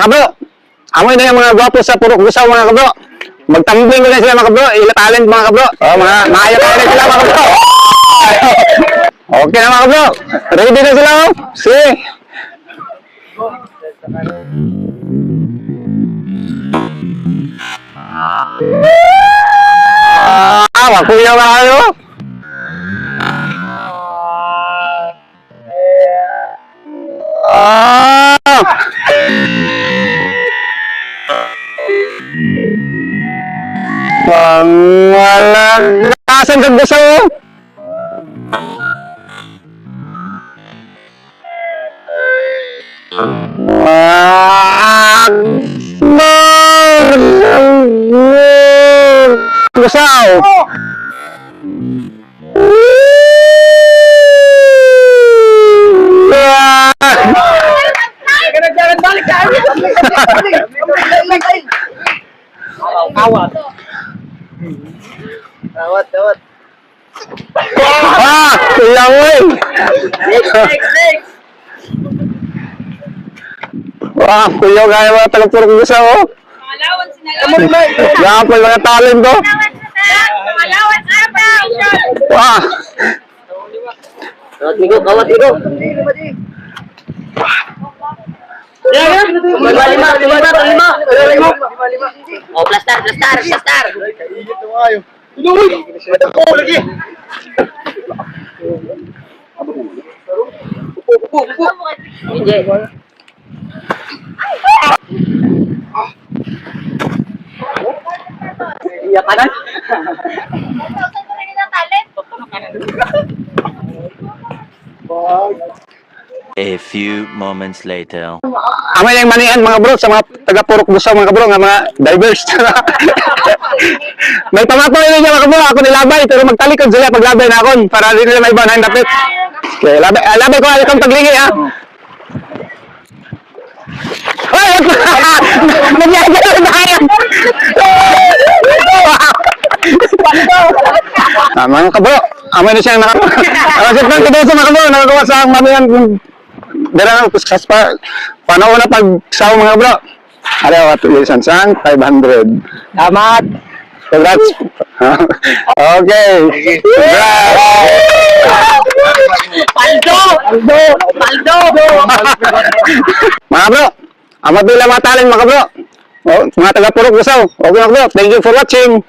Mga kabro, amoy na yung mga gwapo sa Purok Gusaw mga kabro. Magtambling ko na sila mga kabro, ila-talent mga kabro. Mga talent sila mga kabro. Okay na mga kabro, ready na sila oh. Sige. Makuya ba kayo? Pangalagasan ka gusto mo? Gusaw! Awat. Awat. Kuya mo eh! Next. Kuya kaya mga talagpurok gusaw oh! Pangalawan sinalawan. Yan po yung mga talent ko! Pangalawan araw. Awat tigo. Lima. Oh, plastar. Hindi. Iya kanan. A few moments later. Amay na yung manian mga bro sa mga taga-Purok Gusaw mga bro nga mga divers. May pamato nila niya mga bro, ako nilabay pero magtalikod sila paglabay na akon para rin nila may banahin dapit. Okay, labay ko akong paglingi ha. Hoy! Nagyaya na kaya! Mga kabro, amay na siyang nakasip ng kidoso mga kabro, nakagawa sa manian Dara kuskas pa panahon na pagsaw mga bro. Araw at isang 500. Tamat. Congrats. Okay. Paldo. Mga bro, amat bila mga talent mga bro. Oh, mga taga Purok Gusaw. Okay mga bro, thank you for watching.